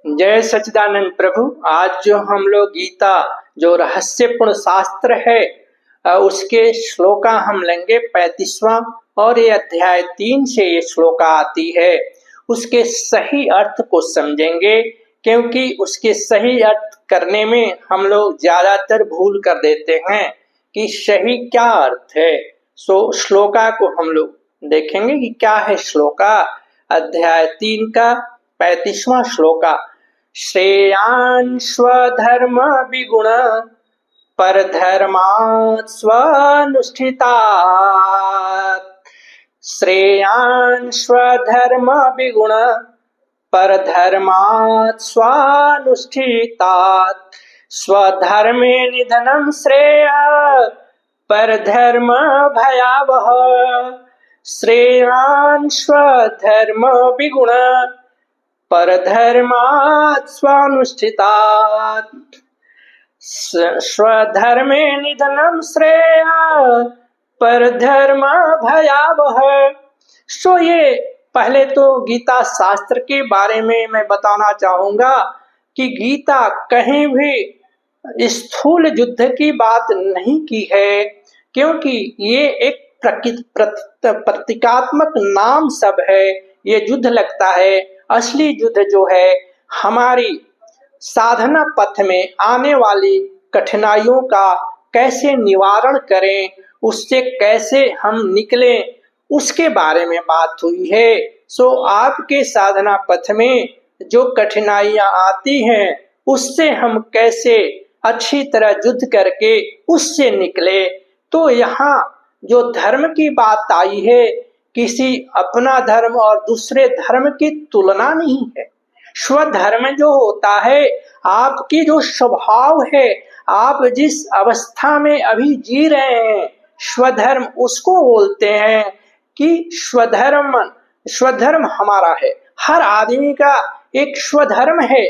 जय सच्चिदानंद प्रभु। आज जो हम लोग गीता जो रहस्यपूर्ण शास्त्र है उसके श्लोका हम लेंगे 35वां और ये अध्याय 3 से ये श्लोका आती है। उसके सही अर्थ को समझेंगे क्योंकि उसके सही अर्थ करने में हम लोग ज्यादातर भूल कर देते हैं कि सही क्या अर्थ है। सो श्लोका को हम लोग देखेंगे कि क्या है श्लोका। अध्याय 3 का 35वां श्लोका। श्रेयान् स्वधर्म विगुण परधर्मात् स्वनुष्ठितात्। श्रेयान् स्वधर्म विगुण परधर्मात् स्वनुष्ठितात्। स्वधर्मे निधनं श्रेय परधर्म भयावह। श्रेयान् स्वधर्म विगुण परधर्मात् स्वानुष्ठितात्। स्वधर्मे निधनं श्रेय परधर्म भयावह। सो ये पहले तो गीता शास्त्र के बारे में मैं बताना चाहूंगा कि गीता कहीं भी स्थूल युद्ध की बात नहीं की है, क्योंकि ये एक प्रतीकात्मक नाम सब है। ये युद्ध लगता है, असली युद्ध जो है हमारी साधना पथ में आने वाली कठिनाइयों का कैसे निवारण करें, उससे कैसे हम निकलें, उसके बारे में बात हुई है। सो आपके साधना पथ में जो कठिनाइयां आती हैं उससे हम कैसे अच्छी तरह युद्ध करके उससे निकले। तो यहाँ जो धर्म की बात आई है, किसी अपना धर्म और दूसरे धर्म की तुलना नहीं है। स्वधर्म जो होता है आपकी जो स्वभाव है, आप जिस अवस्था में अभी जी रहे हैं, स्वधर्म उसको बोलते हैं कि स्वधर्म हमारा है। हर आदमी का एक स्वधर्म है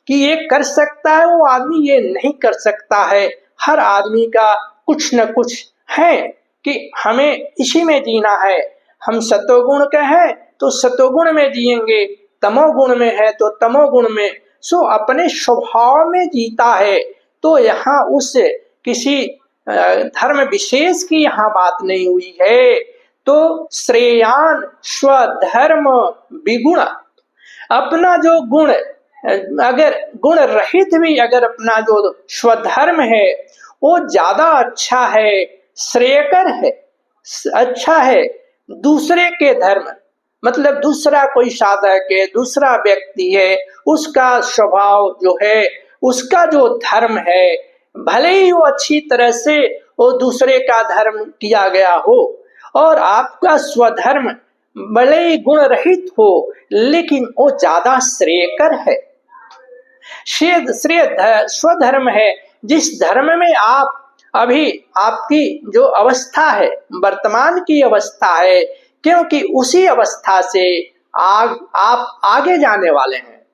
कि ये कर सकता है, वो आदमी ये नहीं कर सकता है। हर आदमी का कुछ न कुछ है कि हमें इसी में जीना है। हम सतोगुण के हैं तो सतोगुण में जिएंगे, तमोगुण में है तो तमोगुण में। सो अपने स्वभाव में जीता है। तो यहाँ उस किसी धर्म विशेष की यहाँ बात नहीं हुई है। तो श्रेयान स्वधर्म विगुण, अपना जो गुण, अगर गुण रहित भी अगर अपना जो स्वधर्म है वो ज्यादा अच्छा है, श्रेयकर है, अच्छा है दूसरे के धर्म। मतलब दूसरा कोई साधक है, दूसरा व्यक्ति है, उसका स्वभाव जो है, उसका जो धर्म है, भले ही वो अच्छी तरह से वो दूसरे का धर्म किया गया हो और आपका स्वधर्म भले ही गुण रहित हो, लेकिन वो ज्यादा श्रेयकर है। स्वधर्म है जिस धर्म में आप अभी आपकी जो अवस्था है, वर्तमान की अवस्था है, क्योंकि उसी अवस्था से आप आगे जाने वाले हैं।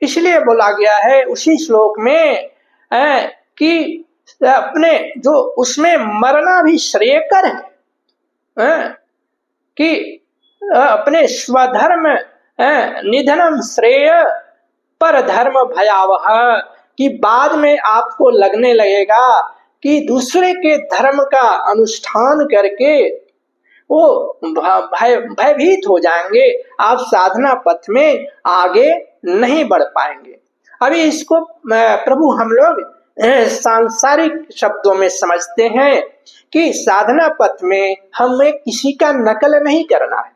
इसलिए बोला गया है उसी श्लोक में कि अपने जो उसमें मरना भी श्रेयकर है, कि अपने स्वधर्म निधनम श्रेय पर धर्म भयावह, कि बाद में आपको लगने लगेगा कि दूसरे के धर्म का अनुष्ठान करके वो भयभीत हो जाएंगे, आप साधना पथ में आगे नहीं बढ़ पाएंगे। अभी इसको प्रभु हम लोग सांसारिक शब्दों में समझते हैं कि साधना पथ में हमें किसी का नकल नहीं करना है।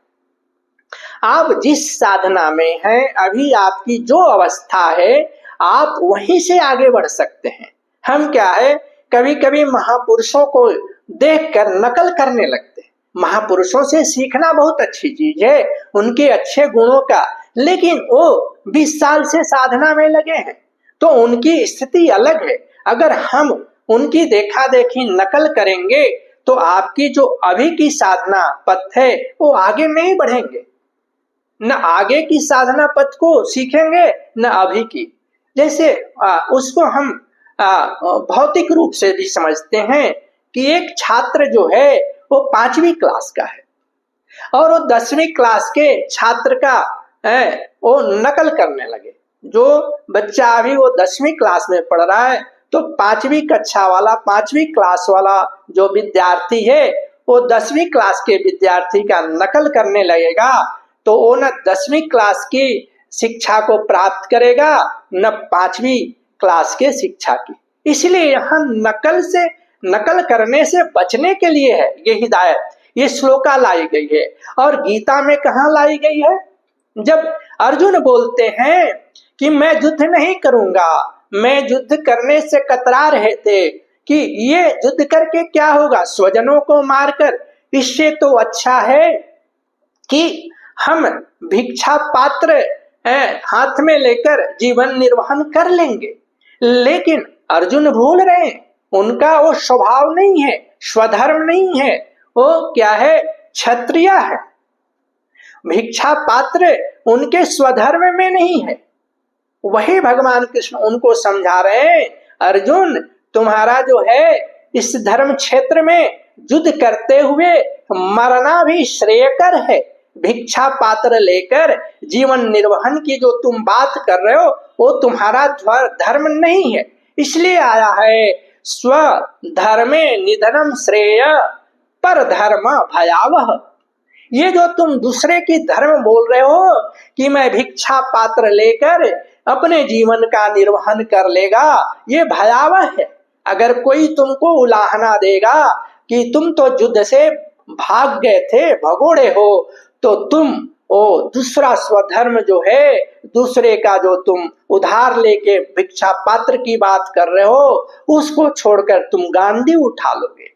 आप जिस साधना में हैं, अभी आपकी जो अवस्था है, आप वहीं से आगे बढ़ सकते हैं। हम क्या है, कभी कभी महापुरुषों को देखकर नकल करने लगते हैं। महापुरुषों से सीखना बहुत अच्छी चीज है, उनके अच्छे गुणों का, लेकिन वो 20 साल से साधना में लगे हैं तो उनकी स्थिति अलग है। अगर हम उनकी देखा देखी नकल करेंगे तो आपकी जो अभी की साधना पथ है वो आगे नहीं बढ़ेंगे, न आगे की साधना पथ को सीखेंगे न अभी की। जैसे उसको हम भौतिक रूप से भी समझते हैं कि एक छात्र जो है वो 5वीं क्लास का है और वो 10वीं क्लास के छात्र का वो नकल करने लगे, जो बच्चा अभी वो 10वीं क्लास में पढ़ रहा है, तो 5वीं कक्षा वाला, 5वीं क्लास वाला जो विद्यार्थी है वो 10वीं क्लास के विद्यार्थी का नकल करने लगेगा, तो वो न 10वीं क्लास की शिक्षा को प्राप्त करेगा न 5वीं क्लास के शिक्षा की। इसलिए यहाँ नकल करने से बचने के लिए है ये हिदायत, ये श्लोका लाई गई है। और गीता में कहाँ लाई गई है? जब अर्जुन बोलते हैं कि मैं युद्ध नहीं करूंगा, मैं युद्ध करने से कतरा रहे थे कि ये युद्ध करके क्या होगा, स्वजनों को मारकर, इससे तो अच्छा है कि हम भिक्षा पात्र हाथ में लेकर जीवन निर्वहन कर लेंगे। लेकिन अर्जुन भूल रहे हैं, उनका वो स्वभाव नहीं है, स्वधर्म नहीं है, वो क्या है, क्षत्रिय है। भिक्षा पात्र उनके स्वधर्म में नहीं है। वही भगवान कृष्ण उनको समझा रहे हैं, अर्जुन तुम्हारा जो है इस धर्म क्षेत्र में युद्ध करते हुए मरना भी श्रेयकर है। भिक्षा पात्र लेकर जीवन निर्वहन की जो तुम बात कर रहे हो वो तुम्हारा धर्म नहीं है। इसलिए आया है स्वधर्मे निधनम श्रेय पर धर्म भयावह। ये जो तुम दूसरे की धर्म बोल रहे हो कि मैं भिक्षा पात्र लेकर अपने जीवन का निर्वहन कर लेगा, ये भयावह है। अगर कोई तुमको उलाहना देगा कि तुम तो युद्ध से भाग गए थे, भगोड़े हो, तो तुम वो दूसरा स्वधर्म जो है, दूसरे का जो तुम उधार लेके भिक्षा पात्र की बात कर रहे हो, उसको छोड़कर तुम गांधी उठा लोगे।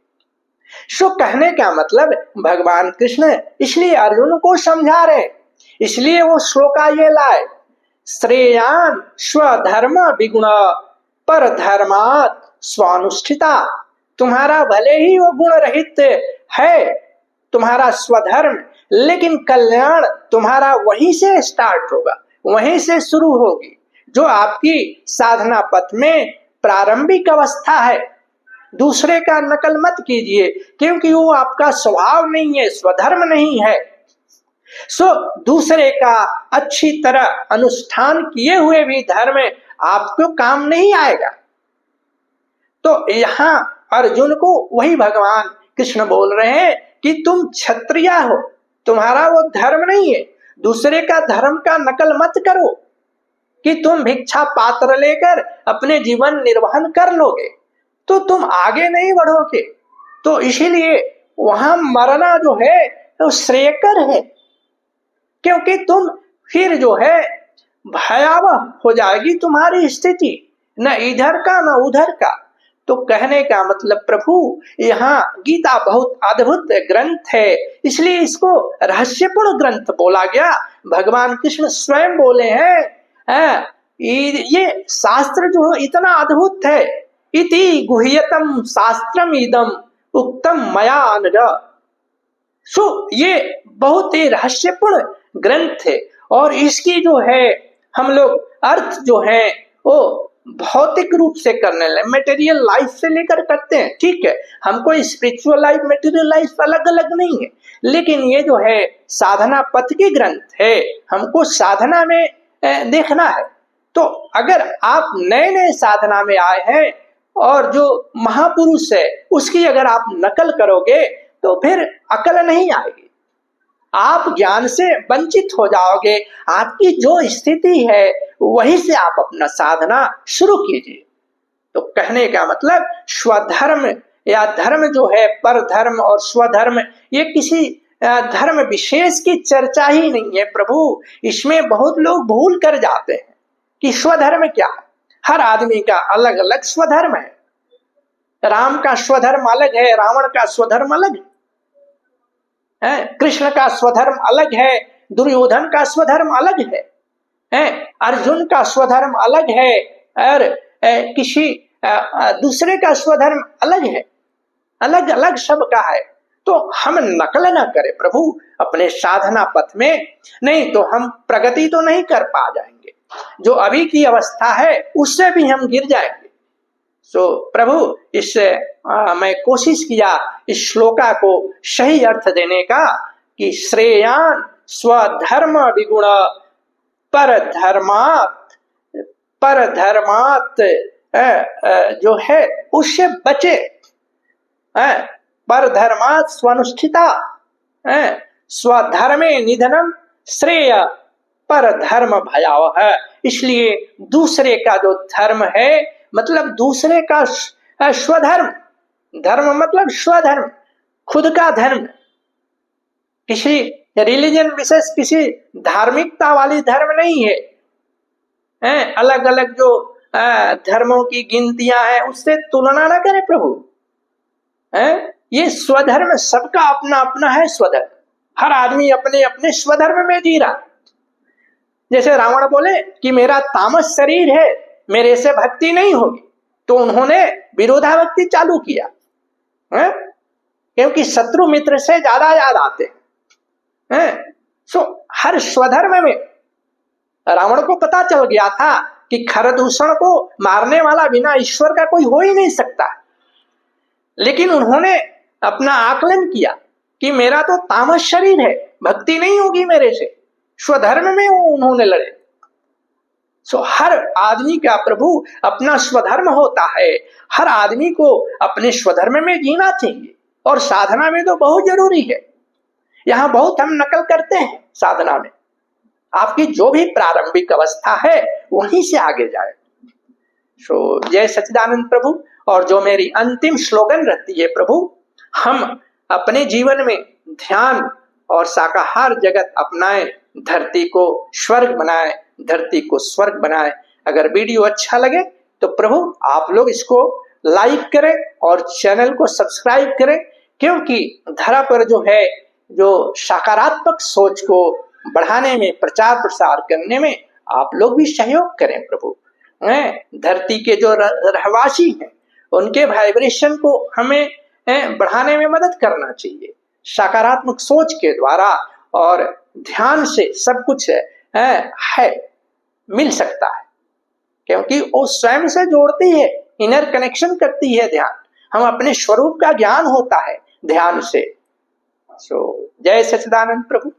सो कहने का मतलब भगवान कृष्ण इसलिए अर्जुन को समझा रहे, इसलिए वो श्लोका ये लाए, श्रेयान स्वधर्म विगुण पर धर्मात् स्वानुष्ठिता। तुम्हारा भले ही वो गुण रहित है तुम्हारा स्वधर्म, लेकिन कल्याण तुम्हारा वहीं से स्टार्ट होगा, वहीं से शुरू होगी, जो आपकी साधना पथ में प्रारंभिक अवस्था है। दूसरे का नकल मत कीजिए, क्योंकि वो आपका स्वभाव नहीं है, स्वधर्म नहीं है। सो दूसरे का अच्छी तरह अनुष्ठान किए हुए भी धर्म आपको काम नहीं आएगा। तो यहाँ अर्जुन को वही भगवान कृष्ण बोल रहे हैं कि तुम क्षत्रिय हो, तुम्हारा वो धर्म नहीं है। दूसरे का धर्म का नकल मत करो कि तुम भिक्षा पात्र लेकर अपने जीवन निर्वहन कर लोगे, तो तुम आगे नहीं बढ़ोगे। तो इसीलिए वहां मरना जो है तो श्रेयकर है, क्योंकि तुम फिर जो है भयावह हो जाएगी तुम्हारी स्थिति, न इधर का न उधर का। तो कहने का मतलब प्रभु यहाँ गीता बहुत अद्भुत ग्रंथ है, इसलिए इसको रहस्यपूर्ण ग्रंथ बोला गया। भगवान कृष्ण स्वयं बोले हैं ये शास्त्र जो इतना अद्भुत है, इति गुह्यतम शास्त्रम इदम उक्तम मया अनघ। सो ये बहुत ही रहस्यपूर्ण ग्रंथ है, और इसकी जो है हम लोग अर्थ जो है वो भौतिक रूप से करने लगे, मेटेरियल लाइफ से लेकर करते हैं। ठीक है, हमको स्पिरिचुअल लाइफ मेटेरियल लाइफ अलग अलग नहीं है, लेकिन ये जो है साधना पथ की ग्रंथ है, हमको साधना में देखना है। तो अगर आप नए नए साधना में आए हैं और जो महापुरुष है उसकी अगर आप नकल करोगे तो फिर अकल नहीं आएगी, आप ज्ञान से वंचित हो जाओगे। आपकी जो स्थिति है वहीं से आप अपना साधना शुरू कीजिए। तो कहने का मतलब स्वधर्म या धर्म जो है, पर धर्म और स्वधर्म, ये किसी धर्म विशेष की चर्चा ही नहीं है प्रभु। इसमें बहुत लोग भूल कर जाते हैं कि स्वधर्म क्या है। हर आदमी का अलग अलग स्वधर्म है। राम का स्वधर्म अलग है, रावण का स्वधर्म अलग है, कृष्ण का स्वधर्म अलग है, दुर्योधन का स्वधर्म अलग है, अर्जुन का स्वधर्म अलग है, और किसी दूसरे का स्वधर्म अलग है, अलग अलग सबका है। तो हम नकल ना करें प्रभु अपने साधना पथ में, नहीं तो हम प्रगति तो नहीं कर पा जाएंगे। जो अभी की अवस्था है उससे भी हम गिर जाएंगे। सो प्रभु इससे मैं कोशिश किया इस श्लोका को सही अर्थ देने का कि श्रेयान स्वधर्म विगुण पर धर्मात् पर धर्मात जो है उससे बचे। पर धर्मात स्वनुष्ठिता स्वधर्मे निधनम श्रेय पर धर्म भयावह। इसलिए दूसरे का जो धर्म है, मतलब दूसरे का स्वधर्म, धर्म मतलब स्वधर्म, खुद का धर्म, किसी रिलीजन विशेष, किसी धार्मिकता वाली धर्म नहीं है। अलग अलग जो धर्मों की गिनतियां हैं उससे तुलना ना करें प्रभु। ये स्वधर्म सबका अपना अपना है स्वधर्म, हर आदमी अपने अपने स्वधर्म में जी रहा। जैसे रावण बोले कि मेरा तामस शरीर है, मेरे से भक्ति नहीं होगी, तो उन्होंने विरोधाभक्ति चालू किया, क्योंकि शत्रु मित्र से ज्यादा याद आते हैं। सो हर स्वधर्म में रावण को पता चल गया था कि खरदूषण को मारने वाला बिना ईश्वर का कोई हो ही नहीं सकता, लेकिन उन्होंने अपना आकलन किया कि मेरा तो तामस शरीर है, भक्ति नहीं होगी मेरे से, स्वधर्म में उन्होंने लड़े। सो हर आदमी का प्रभु अपना स्वधर्म होता है, हर आदमी को अपने स्वधर्म में जीना चाहिए, और साधना में तो बहुत जरूरी है। यहाँ बहुत हम नकल करते हैं साधना में, आपकी जो भी प्रारंभिक अवस्था है वहीं से आगे जाए। सो जय सच्चिदानंद प्रभु। और जो मेरी अंतिम स्लोगन रहती है प्रभु, हम अपने जीवन में ध्यान और शाकाहार जगत अपनाएं, धरती को स्वर्ग बनाएं, धरती को स्वर्ग बनाएं। अगर वीडियो अच्छा लगे तो प्रभु आप लोग इसको लाइक करें और चैनल को सब्सक्राइब करें, क्योंकि धरा पर जो है, जो सकारात्मक सोच को बढ़ाने में, प्रचार प्रसार करने में आप लोग भी सहयोग करें प्रभु। धरती के जो रहवासी हैं उनके वाइब्रेशन को हमें बढ़ाने में मदद करना चाहिए, सकारात्मक सोच के द्वारा, और ध्यान से सब कुछ है मिल सकता है, क्योंकि वो स्वयं से जोड़ती है, इनर कनेक्शन करती है ध्यान। हम अपने स्वरूप का ज्ञान होता है ध्यान से। सो जय सच्चिदानंद प्रभु।